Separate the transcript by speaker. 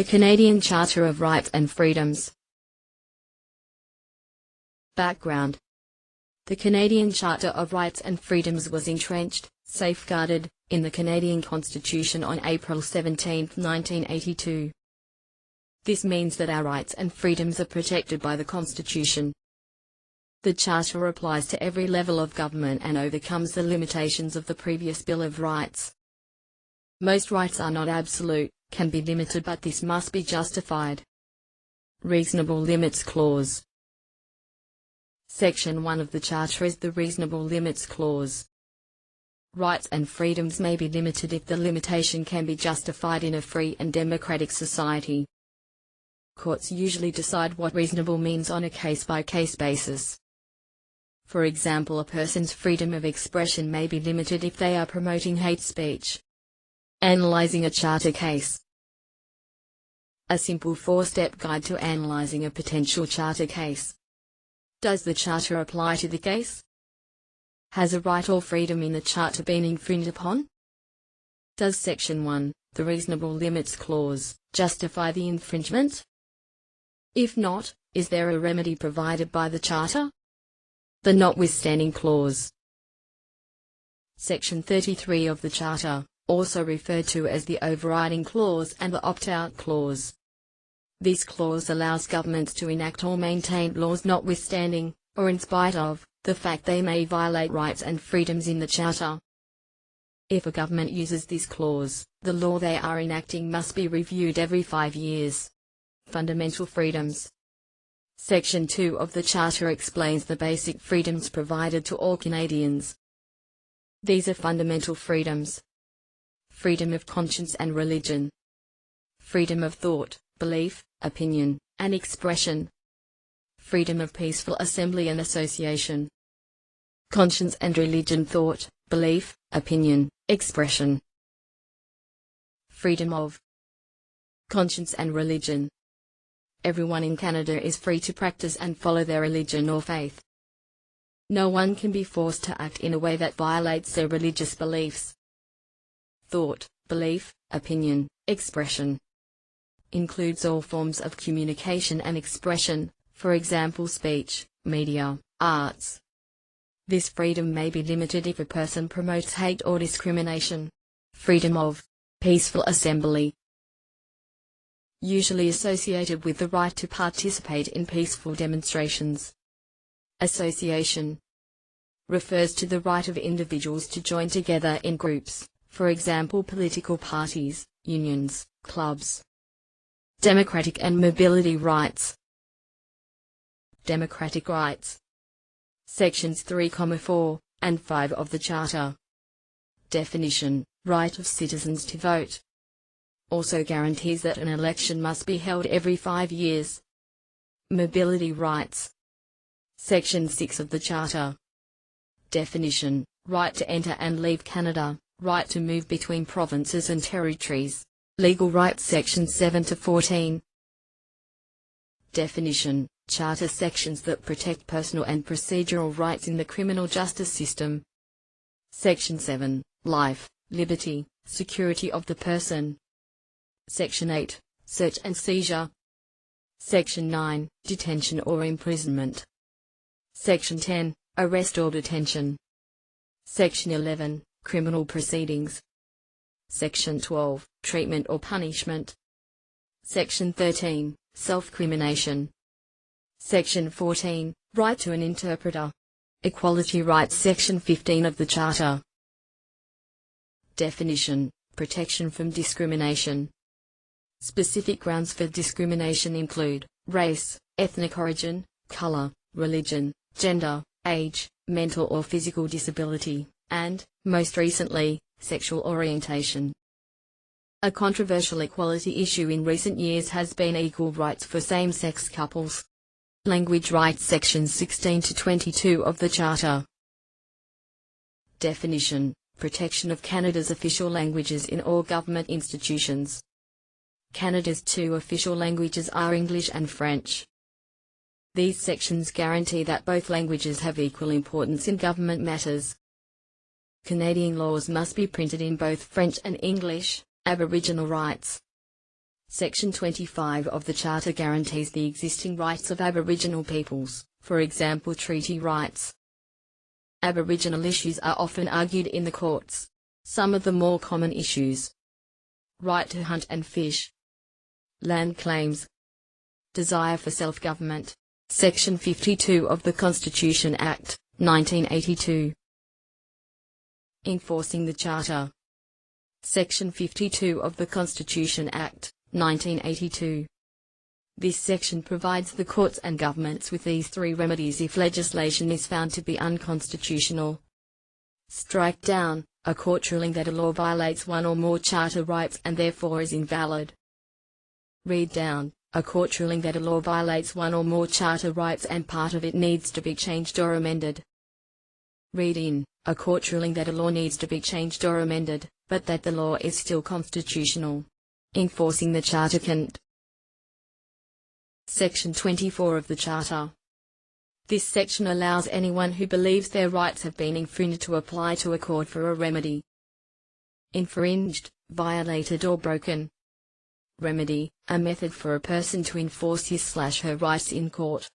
Speaker 1: The Canadian Charter of Rights and Freedoms. Background. The Canadian Charter of Rights and Freedoms was entrenched, safeguarded, in the Canadian Constitution on April 17, 1982. This means that our rights and freedoms are protected by the Constitution. The Charter applies to every level of government and overcomes the limitations of the previous Bill of Rights. Most rights are not absolute, can be limited, but this must be justified. Reasonable Limits Clause. Section 1 of the Charter is the Reasonable Limits Clause. Rights and freedoms may be limited if the limitation can be justified in a free and democratic society. Courts usually decide what reasonable means on a case-by-case basis. For example, a person's freedom of expression may be limited if they are promoting hate speech. Analyzing a charter case. A simple 4-step guide to analyzing a potential charter case. Does the charter apply to the case? Has a right or freedom in the charter been infringed upon? Does Section 1, the Reasonable Limits Clause, justify the infringement? If not, is there a remedy provided by the charter? The Notwithstanding Clause. Section 33 of the Charter, also referred to as the Overriding Clause and the Opt-out Clause. This clause allows governments to enact or maintain laws notwithstanding, or in spite of, the fact they may violate rights and freedoms in the Charter. If a government uses this clause, the law they are enacting must be reviewed every 5 years. Fundamental Freedoms. Section 2 of the Charter explains the basic freedoms provided to all Canadians. These are fundamental freedoms: freedom of conscience and religion, freedom of thought, belief, opinion, and expression, freedom of peaceful assembly and association, conscience and religion, thought, belief, opinion, expression, freedom of conscience and religion. Everyone in Canada is free to practice and follow their religion or faith. No one can be forced to act in a way that violates their religious beliefs. Thought, belief, opinion, expression includes all forms of communication and expression, for example speech, media, arts. This freedom may be limited if a person promotes hate or discrimination. Freedom of peaceful assembly, usually associated with the right to participate in peaceful demonstrations. Association refers to the right of individuals to join together in groups, for example political parties, unions, clubs. Democratic and mobility rights. Democratic rights. Sections 3, 4, and 5 of the Charter. Definition: right of citizens to vote. Also guarantees that an election must be held every 5 years. Mobility rights. Section 6 of the Charter. Definition: right to enter and leave Canada, right to move between provinces and territories. Legal rights. Section 7 to 14. Definition: Charter sections that protect personal and procedural rights in the criminal justice system. Section 7, life, liberty, security of the person. Section 8, search and seizure. Section 9, detention or imprisonment. Section 10, arrest or detention. Section 11, criminal proceedings. Section 12, treatment or punishment. Section 13, self-crimination. Section 14, right to an interpreter. Equality rights. Section 15 of the Charter. Definition: protection from discrimination. Specific grounds for discrimination include race, ethnic origin, color, religion, gender, age, mental or physical disability, and, most recently, sexual orientation. A controversial equality issue in recent years has been equal rights for same-sex couples. Language rights. Sections 16 to 22 of the Charter. Definition: protection of Canada's official languages in all government institutions. Canada's 2 official languages are English and French. These sections guarantee that both languages have equal importance in government matters. Canadian laws must be printed in both French and English. Aboriginal rights. Section 25 of the Charter guarantees the existing rights of Aboriginal peoples, for example treaty rights. Aboriginal issues are often argued in the courts. Some of the more common issues: right to hunt and fish, land claims, desire for self-government. Section 52 of the Constitution Act, 1982. Enforcing the Charter. Section 52 of the Constitution Act, 1982. This section provides the courts and governments with these three remedies if legislation is found to be unconstitutional. Strike down a court ruling that a law violates one or more charter rights and therefore is invalid. Read down a court ruling that a law violates one or more charter rights and part of it needs to be changed or amended. Read in a court ruling that a law needs to be changed or amended, but that the law is still constitutional. Enforcing the Charter can't. Section 24 of the Charter. This section allows anyone who believes their rights have been infringed to apply to a court for a remedy. Infringed, violated or broken. Remedy, a method for a person to enforce his/her rights in court.